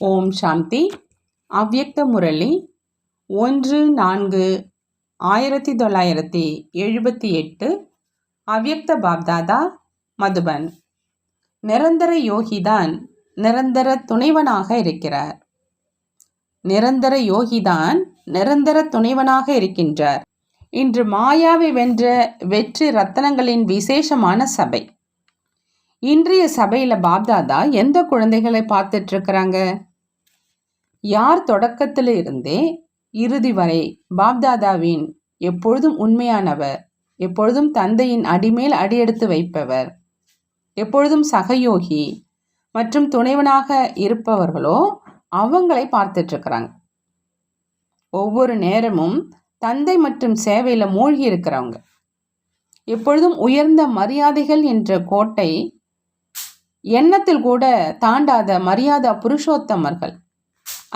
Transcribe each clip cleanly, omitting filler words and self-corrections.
ஓம் சாந்தி. அவ்யக்த முரளி 1-4-1978. அவ்யக்த பாப்தாதா, மதுபன். நிரந்தர யோகிதான் நிரந்தர துணைவனாக இருக்கிறார். நிரந்தர யோகிதான் நிரந்தர துணைவனாக இருக்கின்றார். இன்று மாயாவை வென்ற வெற்றி ரத்தனங்களின் விசேஷமான சபை. இன்றைய சபையில் பாப்தாதா எந்த குழந்தைகளை பார்த்துட்டு இருக்கிறாங்க? யார் தொடக்கத்தில் இருந்தே இறுதி வரை பாப்தாதாவின் எப்பொழுதும் உண்மையானவர், எப்பொழுதும் தந்தையின் அடிமேல் அடியெடுத்து வைப்பவர், எப்பொழுதும் சகயோகி மற்றும் துணைவனாக இருப்பவர்களோ அவங்களை பார்த்துட்டு இருக்கிறாங்க. ஒவ்வொரு நேரமும் தந்தை மற்றும் சேவையில் மூழ்கி இருக்கிறவங்க, எப்பொழுதும் உயர்ந்த மரியாதைகள் என்ற கோட்டை எண்ணத்தில் கூட தாண்டாத மரியாதா புருஷோத்தமர்கள்.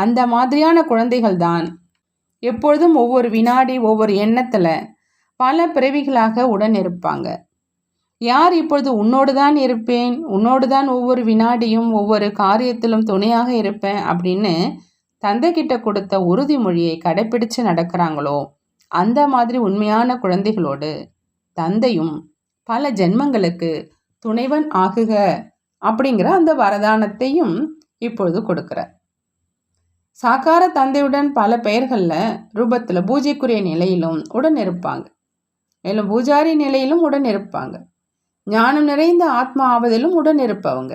அந்த மாதிரியான குழந்தைகள் தான் எப்பொழுதும் ஒவ்வொரு வினாடி ஒவ்வொரு எண்ணத்தில் பல பிறவிகளாக உடன் இருப்பாங்க. யார் இப்பொழுது உன்னோடு தான் இருப்பேன், உன்னோடு தான் ஒவ்வொரு வினாடியும் ஒவ்வொரு காரியத்திலும் துணையாக இருப்பேன் அப்படின்னு தந்தை கிட்ட கொடுத்த உறுதிமொழியை கடைப்பிடிச்சு நடக்கிறாங்களோ அந்த மாதிரி உண்மையான குழந்தைகளோடு தந்தையும் பல ஜென்மங்களுக்கு துணைவன் ஆகுக அப்படிங்கிற அந்த வரதானத்தையும் இப்பொழுது கொடுக்கிறார். சாக்கார தந்தையுடன் பல பெயர்களில் ரூபத்தில் பூஜைக்குரிய நிலையிலும் உடன் இருப்பாங்க, மேலும் பூஜாரி நிலையிலும் உடன் இருப்பாங்க, ஞானம் நிறைந்த ஆத்மா ஆவதிலும் உடன் இருப்பவங்க,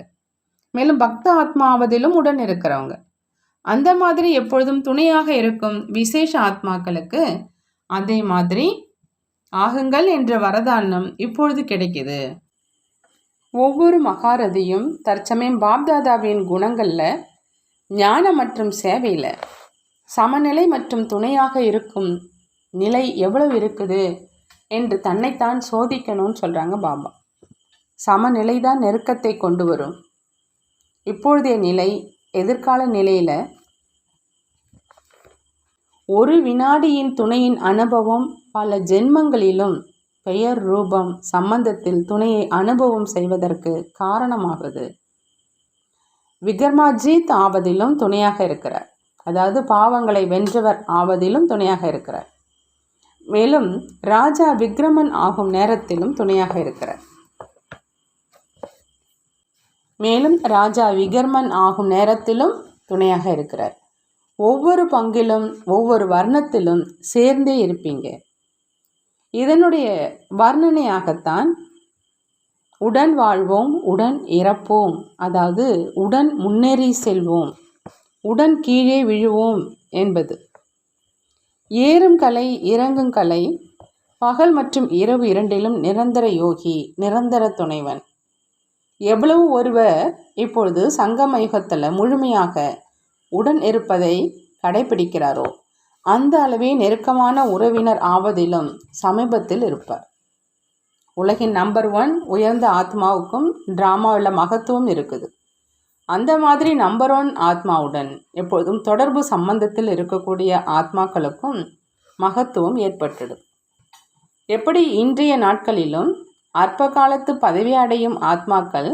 மேலும் பக்த ஆத்மா ஆவதிலும் உடன் இருக்கிறவங்க. அந்த மாதிரி எப்பொழுதும் துணையாக இருக்கும் விசேஷ ஆத்மாக்களுக்கு அதே மாதிரி ஆகுங்கள் என்ற வரதானம் இப்பொழுது கிடைக்குது. ஒவ்வொரு மகாரதியும் தற்சமயம் பாப்தாதாவின் குணங்களில் ஞான மற்றும் சேவையில் சமநிலை மற்றும் துணையாக இருக்கும் நிலை எவ்வளவு இருக்குது என்று தன்னைத்தான் சோதிக்கணும்னு சொல்கிறாங்க பாபா. சமநிலை தான் நெருக்கத்தை கொண்டு வரும். இப்பொழுதைய நிலை எதிர்கால நிலையில் ஒரு வினாடியின் துணையின் அனுபவம் பல ஜென்மங்களிலும் பெயர் ரூபம் சம்பந்தத்தில் துணையை அனுபவம் செய்வதற்கு காரணமாகுது. விக்ரமாஜித் ஆவதிலும் துணையாக இருக்கிறார், அதாவது பாவங்களை வென்றவர் ஆவதிலும் துணையாக இருக்கிறார். மேலும் ராஜா விக்ரமன் ஆகும் நேரத்திலும் துணையாக இருக்கிறார். ஒவ்வொரு பங்கிலும் ஒவ்வொரு வர்ணத்திலும் சேர்ந்தே இருப்பீங்க. இதனுடைய வர்ணனையாகத்தான் உடன் வாழ்வோம், உடன் இறப்போம், அதாவது உடன் முன்னேறி செல்வோம், உடன் கீழே விழுவோம் என்பது. ஏறும் கலை இறங்கும் கலை, பகல் மற்றும் இரவு இரண்டிலும் நிரந்தர யோகி, நிரந்தர துணைவன். எவ்வளவு ஒருவர் இப்பொழுது சங்கம யுகத்தில் முழுமையாக உடன் இருப்பதை கடைபிடிக்கிறாரோ அந்த அளவே நெருக்கமான உறவினர் ஆவதிலும் சமீபத்தில் இருப்பார். உலகின் நம்பர் 1 உயர்ந்த ஆத்மாவுக்கும் டிராமாவில் மகத்துவம் இருக்குது. அந்த மாதிரி நம்பர் 1 ஆத்மாவுடன் எப்பொழுதும் தொடர்பு சம்பந்தத்தில் இருக்கக்கூடிய ஆத்மாக்களுக்கும் மகத்துவம் ஏற்பட்டுடும். எப்படி இன்றைய நாட்களிலும் அற்ப காலத்து பதவி அடையும் ஆத்மாக்கள்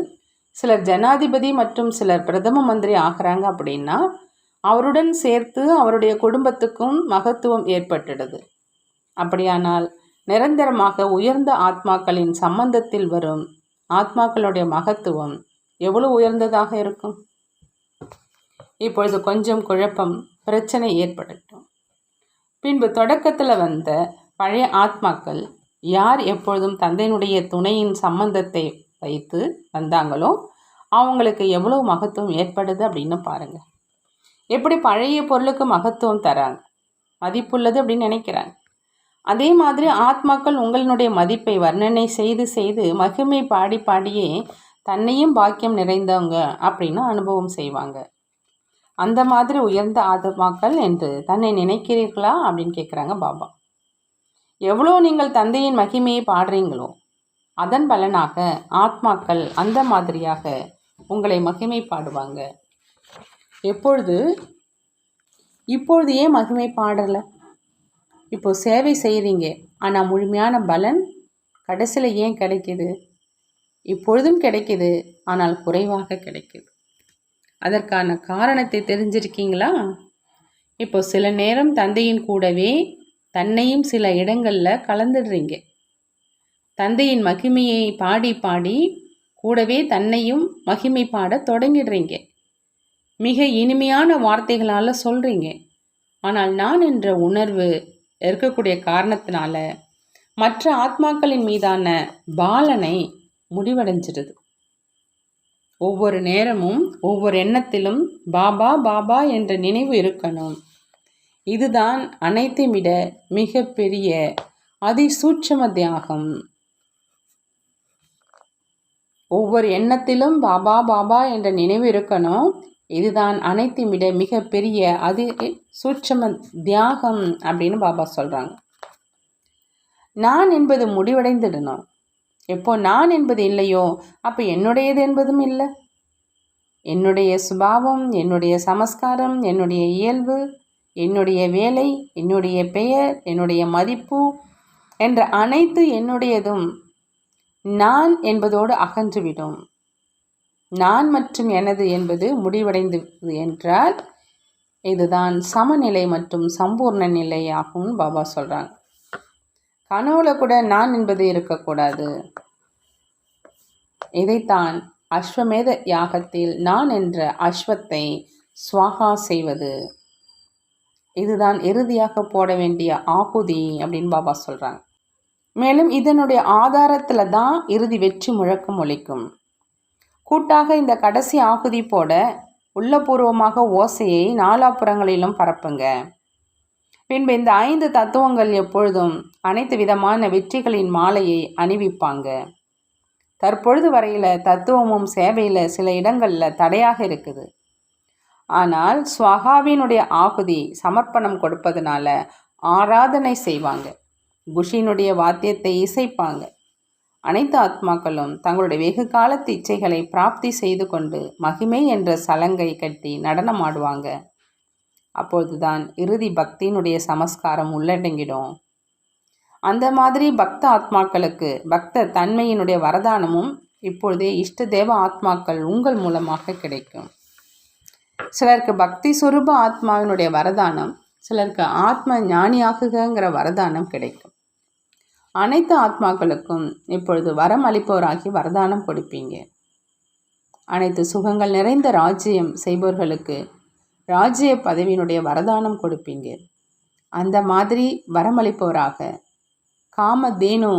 சிலர் ஜனாதிபதி மற்றும் சிலர் பிரதம மந்திரி ஆகிறாங்க அப்படின்னா அவருடன் சேர்த்து அவருடைய குடும்பத்துக்கும் மகத்துவம் ஏற்பட்டுடுது. அப்படியானால் நிரந்தரமாக உயர்ந்த ஆத்மாக்களின் சம்பந்தத்தில் வரும் ஆத்மாக்களுடைய மகத்துவம் எவ்வளவு உயர்ந்ததாக இருக்கும்? இப்பொழுது கொஞ்சம் குழப்பம் பிரச்சனை ஏற்படட்டும். பின்பு தொடக்கத்தில் வந்த பழைய ஆத்மாக்கள் யார் எப்பொழுதும் தந்தையினுடைய துணையின் சம்பந்தத்தை வைத்து வந்தாங்களோ அவங்களுக்கு எவ்வளவு மகத்துவம் ஏற்படுது அப்படின்னு பாருங்க. எப்படி பழைய பொருளுக்கு மகத்துவம் தராங்க, மதிப்புள்ளது அப்படின்னு நினைக்கிறாங்க. அதே மாதிரி ஆத்மாக்கள் உங்களுடைய மதிப்பை வர்ணனை செய்து செய்து மகிமை பாடி பாடியே தன்னையும் பாக்கியம் நிறைந்தவங்க அப்படின்னு அனுபவம் செய்வாங்க. அந்த மாதிரி உயர்ந்த ஆத்மாக்கள் என்று தன்னை நினைக்கிறீர்களா அப்படின்னு கேட்குறாங்க பாபா. எவ்வளோ நீங்கள் தந்தையின் மகிமையை பாடுறீங்களோ அதன் பலனாக ஆத்மாக்கள் அந்த மாதிரியாக உங்களை மகிமை பாடுவாங்க. இப்பொழுது ஏன் மகிமை பாடலை? இப்போது சேவை செய்கிறீங்க, ஆனால் முழுமையான பலன் கடைசியில் ஏன் கிடைக்கிது? இப்பொழுதும் கிடைக்கிது, ஆனால் குறைவாக கிடைக்கிது. அதற்கான காரணத்தை தெரிஞ்சிருக்கீங்களா? இப்போ சில நேரம் தந்தையின் கூடவே தன்னையும் சில இடங்களில் கலந்துடுறீங்க. தந்தையின் மகிமையை பாடி பாடி கூடவே தன்னையும் மகிமை பாட தொடங்கிடுறீங்க. மிக இனிமையான வார்த்தைகளால் சொல்கிறீங்க. ஆனால் நான் என்ற உணர்வு இருக்கக்கூடிய காரணத்தினால மற்ற ஆத்மாக்களின் மீதான பாலனை முடிவடைஞ்சிடுது. ஒவ்வொரு நேரமும் ஒவ்வொரு எண்ணத்திலும் பாபா பாபா என்ற நினைவு இருக்கணும். இதுதான் அனைத்தை விட மிகப்பெரிய அதிசூட்சம தியாகம். ஒவ்வொரு எண்ணத்திலும் பாபா பாபா என்ற நினைவு இருக்கணும். இதுதான் அனைத்தை விட மிகப்பெரிய சூட்சம தியாகம் அப்படின்னு பாபா சொல்கிறாங்க. நான் என்பது முடிவடைந்துடணும். எப்போ நான் என்பது இல்லையோ அப்போ என்னுடையது என்பதும் இல்லை. என்னுடைய சுபாவம், என்னுடைய சமஸ்காரம், என்னுடைய இயல்பு, என்னுடைய வேலை, என்னுடைய பெயர், என்னுடைய மதிப்பு என்ற அனைத்து என்னுடையதும் நான் என்பதோடு அகன்றுவிடும். நான் மற்றும் எனது என்பது முடிவடைந்தது என்றால் இதுதான் சமநிலை மற்றும் சம்பூர்ண நிலையாகும் பாபா சொல்கிறாங்க. கனவுல கூட நான் என்பது இருக்கக்கூடாது. இதைத்தான் அஸ்வமேத யாகத்தில் நான் என்ற அஸ்வத்தை ஸ்வாகா செய்வது. இதுதான் இறுதியாக போட வேண்டிய ஆகுதி அப்படின்னு பாபா சொல்கிறாங்க. மேலும் இதனுடைய ஆதாரத்தில் தான் இறுதி வெற்றி முழக்கம் ஒலிக்கும். கூட்டாக இந்த கடைசி ஆகுதி போட உள்ளபூர்வமாக ஓசையை நாலாபுறங்களிலும் பரப்புங்க. பின்பு இந்த 5 தத்துவங்கள் எப்பொழுதும் அனைத்து விதமான வெற்றிகளின் மாலையை அணிவிப்பாங்க. தற்பொழுது வரையில் தத்துவமும் சேவையில் சில இடங்களில் தடையாக இருக்குது. ஆனால் ஸ்வகாவினுடைய ஆகுதி சமர்ப்பணம் கொடுப்பதனால ஆராதனை செய்வாங்க. குஷினுடைய வாத்தியத்தை இசைப்பாங்க. அனைத்து ஆத்மாக்களும் தங்களுடைய வெகு காலத்து இச்சைகளை பிராப்தி செய்து கொண்டு மகிமை என்ற சலங்கை கட்டி நடனமாடுவாங்க. அப்பொழுதுதான் இறுதி பக்தியினுடைய சமஸ்காரம் உள்ளடங்கிடும். அந்த மாதிரி பக்த ஆத்மாக்களுக்கு பக்த தன்மையினுடைய வரதானமும் இப்பொழுதே இஷ்ட தேவ ஆத்மாக்கள் உங்கள் மூலமாக கிடைக்கும். சிலருக்கு பக்தி சுரூப ஆத்மாவினுடைய வரதானம், சிலருக்கு ஆத்ம ஞானியாகுங்கிற வரதானம் கிடைக்கும். அனைத்து ஆத்மாக்களுக்கும் இப்பொழுது வரம் அளிப்பவராகி வரதானம் கொடுப்பீங்க. அனைத்து சுகங்கள் நிறைந்த ராஜ்யம் செய்பவர்களுக்கு ராஜ்ய பதவியினுடைய வரதானம் கொடுப்பீங்க. அந்த மாதிரி வரமளிப்பவராக காமதேனு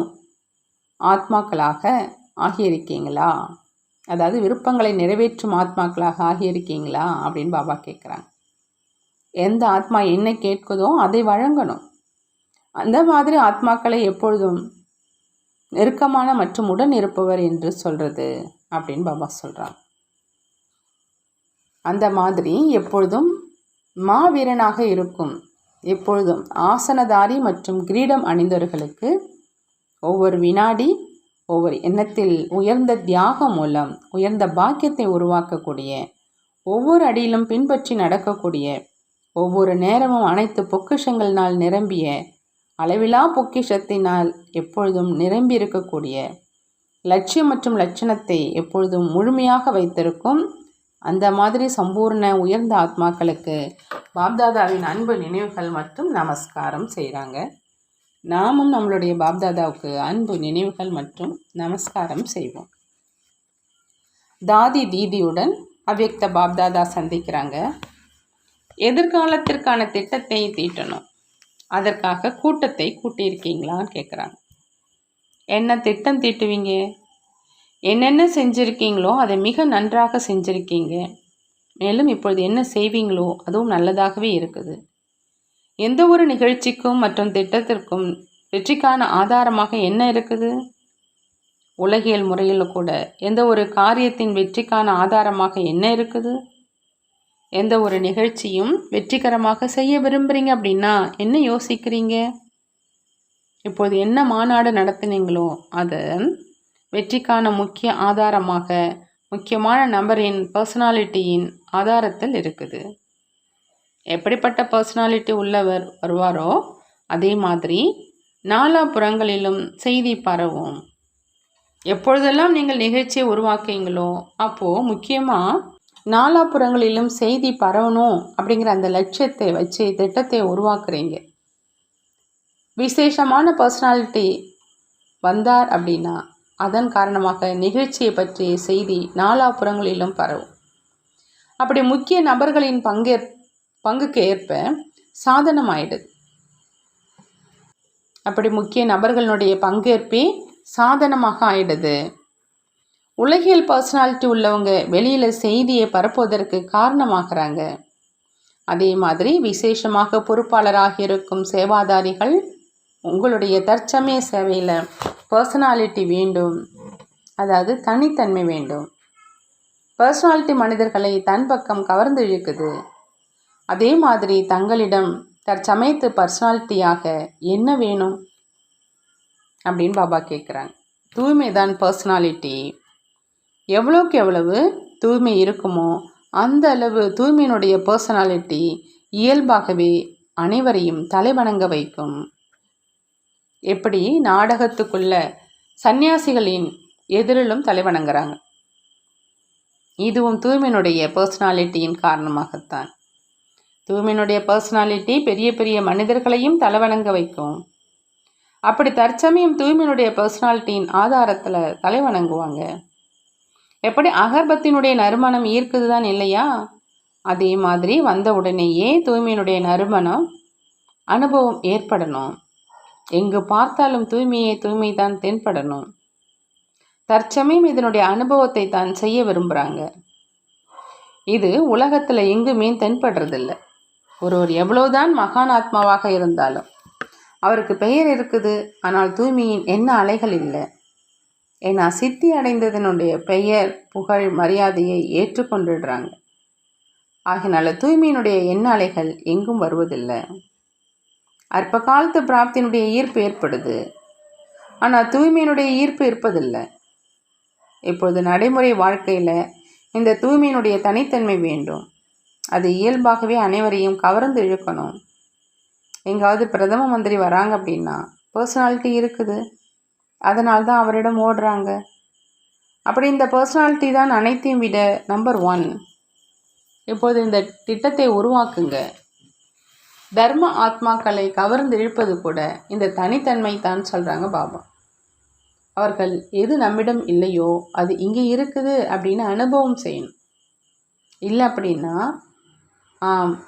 ஆத்மாக்களாக ஆகியிருக்கீங்களா? அதாவது விருப்பங்களை நிறைவேற்றும் ஆத்மாக்களாக ஆகியிருக்கீங்களா அப்படின்னு பாபா கேட்குறாங்க. எந்த ஆத்மா என்ன கேட்குதோ அதை வழங்கணும். அந்த மாதிரி ஆத்மாக்களை எப்பொழுதும் நெருக்கமான மற்றும் உடன் இருப்பவர் என்று சொல்கிறது அப்படின்னு பாபா சொல்கிறாங்க. அந்த மாதிரி எப்பொழுதும் மாவீரனாக இருக்கும், எப்பொழுதும் ஆசனதாரி மற்றும் கிரீடம் அணிந்தவர்களுக்கு ஒவ்வொரு வினாடி ஒவ்வொரு எண்ணத்தில் உயர்ந்த தியாகம் மூலம் உயர்ந்த பாக்கியத்தை உருவாக்கக்கூடிய, ஒவ்வொரு அடியிலும் பின்பற்றி நடக்கக்கூடிய, ஒவ்வொரு நேரமும் அனைத்து பொக்கிஷங்களினால் நிரம்பிய, அளவிலா பொக்கிஷத்தினால் எப்பொழுதும் நிரம்பி இருக்கக்கூடிய, லட்சியம் மற்றும் லட்சணத்தை எப்பொழுதும் முழுமையாக வைத்திருக்கும் அந்த மாதிரி சம்பூர்ண உயர்ந்த ஆத்மாக்களுக்கு பாப்தாதாவின் அன்பு நினைவுகள் மற்றும் நமஸ்காரம் செய்கிறாங்க. நாமும் நம்மளுடைய பாப்தாதாவுக்கு அன்பு நினைவுகள் மற்றும் நமஸ்காரம் செய்வோம். தாதி தீதியுடன் அவ்யக்த பாப்தாதா சந்திக்கிறாங்க. எதிர்காலத்திற்கான திட்டத்தை தீட்டணும். அதற்காக கூட்டத்தை கூட்டியிருக்கீங்களான்னு கேட்குறாங்க. என்ன திட்டம் தீட்டுவீங்க? என்னென்ன செஞ்சுருக்கீங்களோ அதை மிக நன்றாக செஞ்சுருக்கீங்க. மேலும் இப்பொழுது என்ன செய்வீங்களோ அதுவும் நல்லதாகவே இருக்குது. எந்த ஒரு நிகழ்ச்சிக்கும் மற்றும் திட்டத்திற்கும் வெற்றிக்கான ஆதாரமாக என்ன இருக்குது? உலகியல் முறையில் கூட எந்த ஒரு காரியத்தின் வெற்றிக்கான ஆதாரமாக என்ன இருக்குது? எந்த ஒரு நிகழ்ச்சியும் வெற்றிகரமாக செய்ய விரும்புகிறீங்க அப்படின்னா என்ன யோசிக்கிறீங்க? இப்போது என்ன மாநாடு நடத்துனீங்களோ அதன் வெற்றிக்கான முக்கிய ஆதாரமாக முக்கியமான நபரின் பர்சனாலிட்டியின் ஆதாரத்தில் இருக்குது. எப்படிப்பட்ட பர்சனாலிட்டி உள்ளவர் வருவாரோ அதே மாதிரி நாலாபுறங்களிலும் செய்தி பரவும். எப்பொழுதெல்லாம் நீங்கள் நிகழ்ச்சியை உருவாக்குங்களோ அப்போது முக்கியமாக நாலாபுறங்களிலும் செய்தி பரவணும் அப்படிங்கிற அந்த லட்சியத்தை வச்சு திட்டத்தை உருவாக்குறீங்க. விசேஷமான பர்சனாலிட்டி வந்தார் அப்படின்னா அதன் காரணமாக நிகழ்ச்சியை பற்றிய செய்தி நாலாபுறங்களிலும் பரவும். அப்படி முக்கிய நபர்களின் பங்குக்கு ஏற்ப சாதனம் ஆயிடுது. அப்படி முக்கிய நபர்களுடைய பங்கேற்பே சாதனமாக ஆயிடுது. உலகியல் பர்சனாலிட்டி உள்ளவங்க வெளியில் செய்தியை பரப்புவதற்கு காரணமாகறாங்க. அதே மாதிரி விசேஷமாக பொறுப்பாளராக இருக்கும் சேவாதாரிகள் உங்களுடைய தற்சமய சேவையில் பர்சனாலிட்டி வேண்டும், அதாவது தனித்தன்மை வேண்டும். பர்சனாலிட்டி மனிதர்களை தன் பக்கம் கவர்ந்து இழுக்குது. அதே மாதிரி தங்களிடம் தற்சமயத்து பர்சனாலிட்டியாக என்ன வேணும் அப்படின்னு பாபா கேட்குறாங்க. தூய்மை தான் பர்சனாலிட்டி. எவ்வளோக்கு எவ்வளவு தூய்மை இருக்குமோ அந்த அளவு தூய்மையினுடைய பர்சனாலிட்டி இயல்பாகவே அனைவரையும் தலைவணங்க வைக்கும். எப்படி நாடகத்துக்குள்ள சந்நியாசிகளின் எதிரிலும் தலைவணங்குறாங்க, இதுவும் தூய்மையினுடைய பர்சனாலிட்டியின் காரணமாகத்தான். தூய்மையினுடைய பர்சனாலிட்டி பெரிய பெரிய மனிதர்களையும் தலைவணங்க வைக்கும். அப்படி தற்சமயம் தூய்மையினுடைய பர்சனாலிட்டியின் ஆதாரத்தில் தலைவணங்குவாங்க. எப்படி அகர்பத்தினுடைய நறுமணம் ஈர்க்குது தான் இல்லையா, அதே மாதிரி வந்த உடனேயே தூய்மையினுடைய நறுமணம் அனுபவம் ஏற்படணும். எங்கு பார்த்தாலும் தூய்மை தான் தென்படணும். தற்சமயம் இதனுடைய அனுபவத்தை தான் செய்ய விரும்புகிறாங்க. இது உலகத்தில் எங்குமே தென்படுறதில்ல. ஒருவர் எவ்வளவுதான் மகான் ஆத்மாவாக இருந்தாலும் அவருக்கு பெயர் இருக்குது, ஆனால் தூய்மையின் என்ன அலைகள் இல்லை. ஏன்னா சித்தி அடைந்ததனுடைய பெயர் புகழ் மரியாதையை ஏற்றுக்கொண்டுடுறாங்க. ஆகினால தூய்மையினுடைய எண்ண அலைகள் எங்கும் வருவதில்லை. அற்ப காலத்து பிராப்தியினுடைய ஈர்ப்பு ஏற்படுது, ஆனால் தூய்மையினுடைய ஈர்ப்பு இருப்பதில்லை. இப்பொழுது நடைமுறை வாழ்க்கையில் இந்த தூய்மையினுடைய தனித்தன்மை வேண்டும். அது இயல்பாகவே அனைவரையும் கவர்ந்து இழுக்கணும். எங்காவது பிரதம மந்திரி வராங்க அப்படின்னா பர்சனாலிட்டி இருக்குது, அதனால்தான் அவரிடம் ஓடுறாங்க. அப்படி இந்த பர்சனாலிட்டி தான் அனைத்தையும் விட நம்பர் 1. இப்போது இந்த திட்டத்தை உருவாக்குங்க. தர்ம ஆத்மாக்களை கவர்ந்து இழுப்பது கூட இந்த தனித்தன்மை தான் சொல்கிறாங்க பாபா. அவர்கள் எது நம்மிடம் இல்லையோ அது இங்கே இருக்குது அப்படின்னு அனுபவம் செய்யணும். இல்லை அப்படின்னா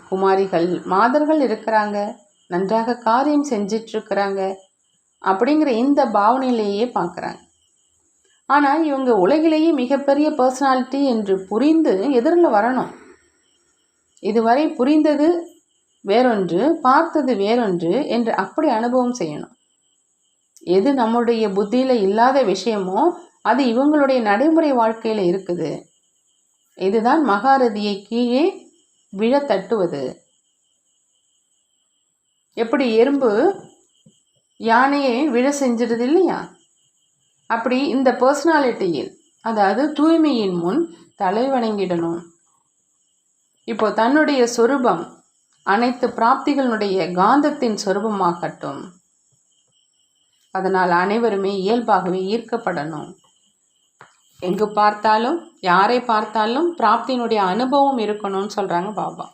குமாரிகள் மாதர்கள் இருக்கிறாங்க, நன்றாக காரியம் செஞ்சிட்ருக்கிறாங்க அப்படிங்கிற இந்த பாவனையிலேயே பார்க்குறாங்க. ஆனால் இவங்க உலகிலேயே மிகப்பெரிய பர்சனாலிட்டி என்று புரிந்து எதிரில் வரணும். இதுவரை புரிந்தது வேறொன்று, பார்த்தது வேறொன்று என்று அப்படி அனுபவம் செய்யணும். எது நம்முடைய புத்தியில் இல்லாத விஷயமோ அது இவங்களுடைய நடைமுறை வாழ்க்கையில் இருக்குது. இதுதான் மகாரதியை கீழே விழ தட்டுவது. எப்படி எறும்பு யானையை விழ செஞ்சிருது இல்லையா, அப்படி இந்த பர்சனாலிட்டியில் அதாவது தூய்மையின் முன் தலை வணங்கிடணும். இப்போ தன்னுடைய சொரூபம் அனைத்து பிராப்திகளுடைய காந்தத்தின் சொரூபமாகட்டும். அதனால் அனைவருமே இயல்பாகவே ஈர்க்கப்படணும். எங்கு பார்த்தாலும் யாரை பார்த்தாலும் பிராப்தியினுடைய அனுபவம் இருக்கணும்னு சொல்கிறாங்க பாபா.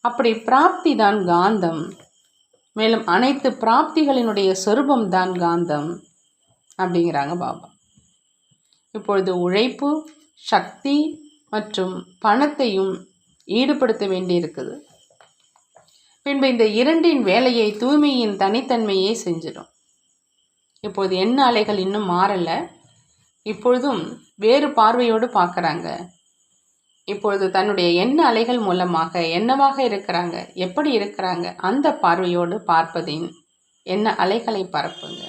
அப்படி பிராப்தி தான் காந்தம், மேலும் அனைத்து பிராப்திகளினுடைய சொரூபம் தான் காந்தம் அப்படிங்கிறாங்க பாபா. இப்பொழுது உழைப்பு, சக்தி மற்றும் பணத்தையும் ஈடுபடுத்த வேண்டியிருக்குது. பின்பு இந்த இரண்டின் வேலையை தூய்மையின் தனித்தன்மையே செஞ்சிடும். இப்போது எண்ண அலைகள் இன்னும் மாறலை, இப்பொழுதும் வேறு பார்வையோடு பார்க்குறாங்க. இப்பொழுது தன்னுடைய எண்ண அலைகள் மூலமாக என்னவாக இருக்கிறாங்க, எப்படி இருக்கிறாங்க, அந்த பார்வையோடு பார்ப்பதின் எண்ண அலைகளை பரப்புங்க.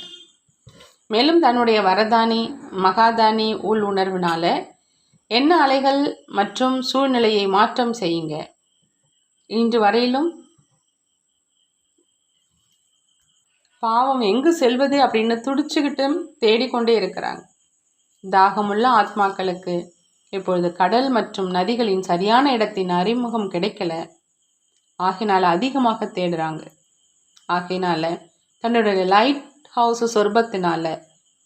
மேலும் தன்னுடைய வரதானி மகாதானி உள் உணர்வினால எண்ண அலைகள் மற்றும் சூழ்நிலையை மாற்றம் செய்யுங்க. இன்று வரையிலும் பாவம் எங்கு செல்வது அப்படின்னு துடிச்சுக்கிட்டு தேடிக்கொண்டே இருக்கிறாங்க. தாகமுள்ள ஆத்மாக்களுக்கு இப்பொழுது கடல் மற்றும் நதிகளின் சரியான இடத்தின் அறிமுகம் கிடைக்கல. ஆகினால அதிகமாக தேடுறாங்க. ஆகினால தன்னுடைய லைட் ஹவுஸ் சொர்பத்தினால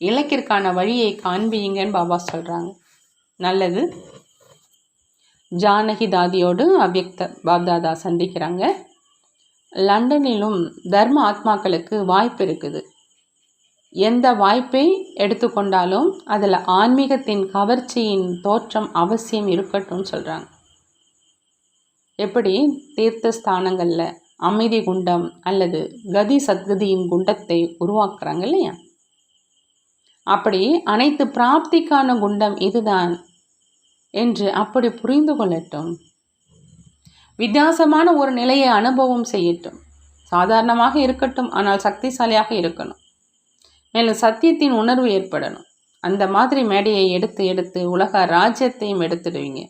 இலக்கிற்கான வழியை காண்பியுங்கன்னு பாபா சொல்கிறாங்க. நல்லது. ஜானகி தாதியோடு அவ்யக்த பாப்தாதா சந்திக்கிறாங்க. லண்டனிலும் தர்ம ஆத்மாக்களுக்கு வாய்ப்பு இருக்குது. எந்த வாய்ப்பை எடுத்துக்கொண்டாலும் அதில் ஆன்மீகத்தின் கவர்ச்சியின் தோற்றம் அவசியம் இருக்கட்டும்னு சொல்கிறாங்க. எப்படி தீர்த்த ஸ்தானங்களில் அமைதி குண்டம் அல்லது கதி சத்கதியின் குண்டத்தை உருவாக்குறாங்க இல்லையா, அப்படி அனைத்து பிராப்திக்கான குண்டம் இதுதான் என்று அப்படி புரிந்து கொள்ளட்டும். வித்தியாசமான ஒரு நிலையை அனுபவம் செய்யட்டும். சாதாரணமாக இருக்கட்டும், ஆனால் சக்திசாலியாக இருக்கணும். மேலும் சத்தியத்தின் உணர்வு ஏற்படணும். அந்த மாதிரி மேடையை எடுத்து எடுத்து உலக ராஜ்யத்தையும் எடுத்துடுவீங்க.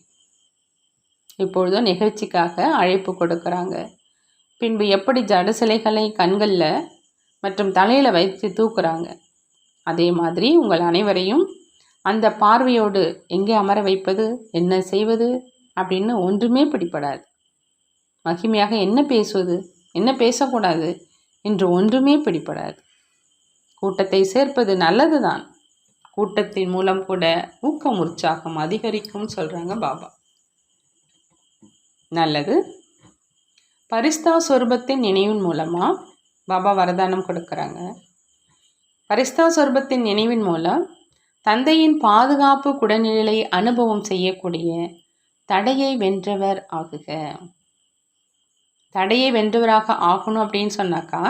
இப்பொழுது நிகழ்ச்சிக்காக அழைப்பு கொடுக்குறாங்க. பின்பு எப்படி ஜட சிலைகளை கண்களில் மற்றும் தலையில் வைத்து தூக்குறாங்க, அதே மாதிரி உங்கள் அனைவரையும் அந்த பார்வையோடு எங்கே அமர வைப்பது, என்ன செய்வது அப்படின்னு ஒன்றுமே பிடிபடாது. மகிமையாக என்ன பேசுவது, என்ன பேசக்கூடாது என்று ஒன்றுமே பிடிபடாது. கூட்டத்தை சேர்ப்பது நல்லது தான். கூட்டத்தின் மூலம் கூட ஊக்கம் உற்சாகம் அதிகரிக்கும் சொல்கிறாங்க பாபா. நல்லது. பரிஸ்தா சொரூபத்தின் நினைவின் மூலமாக பாபா வரதானம் கொடுக்குறாங்க. பரிஸ்தா சொரூபத்தின் நினைவின் மூலம் தந்தையின் பாதுகாப்பு குடநிழலை அனுபவம் செய்யக்கூடிய தடையை வென்றவர் ஆகுக. தடையை வென்றவராக ஆகணும் அப்படின்னு சொன்னாக்கா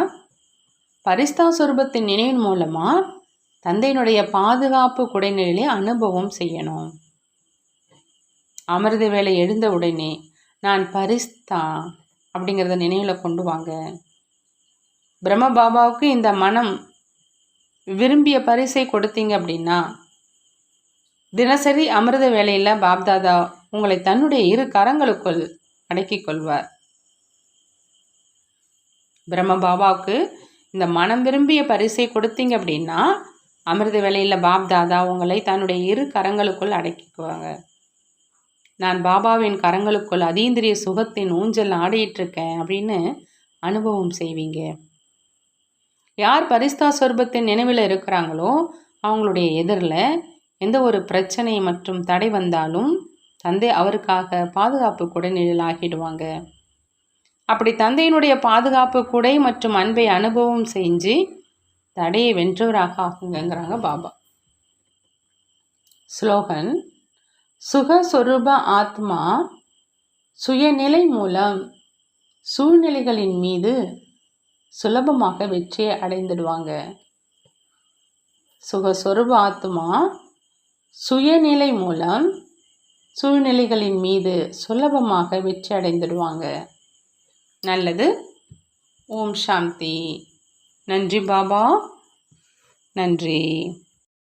பரிஸ்தா சொரூபத்தின் நினைவின் மூலமாக தந்தையினுடைய பாதுகாப்பு குடைநிழலை அனுபவம் செய்யணும். அமிர்த வேளை எழுந்த உடனே நான் பரிஸ்தா அப்படிங்கிறத நினைவில் கொண்டு வாங்க. பிரம்ம பாபாவுக்கு இந்த மனம் விரும்பிய பரிசை கொடுத்தீங்க அப்படின்னா தினசரி அமிர்த வேளையில் பாப்தாதா உங்களை தன்னுடைய இரு கரங்களுக்குள் அடக்கிக் கொள்வார். பிரம்ம பாபாவுக்கு இந்த மனம் விரும்பிய பரிசை கொடுத்தீங்க அப்படின்னா அமிர்த வேளையில் பாப்தாதா உங்களை தன்னுடைய இரு கரங்களுக்குள் அடக்கிக்குவாங்க. நான் பாபாவின் கரங்களுக்குள் அதீந்திரிய சுகத்தின் ஊஞ்சல் ஆடிட்டுருக்கேன் அப்படின்னு அனுபவம் செய்வீங்க. யார் பரிஸ்தா சொரூபத்தின் நினைவில் இருக்கிறாங்களோ அவங்களுடைய எதிரில் எந்த ஒரு பிரச்சனை மற்றும் தடை வந்தாலும் தந்தை அவருக்காக பாதுகாப்பு குடைநிழல் ஆகிடுவாங்க. அப்படி தந்தையினுடைய பாதுகாப்பு குடை மற்றும் அன்பை அனுபவம் செஞ்சு தடையை வென்றவராக ஆகுங்கிறாங்க பாபா. ஸ்லோகன்: சுகஸ்வரூப ஆத்மா சுயநிலை மூலம் சூழ்நிலைகளின் மீது சுலபமாக வெற்றியை அடைந்துடுவாங்க. சுகஸ்வரூப ஆத்மா சுயநிலை மூலம் சூழ்நிலைகளின் மீது சுலபமாக வெற்றி அடைந்துடுவாங்க. நல்லது. ஓம் சாந்தி. நன்றி பாபா. நன்றி.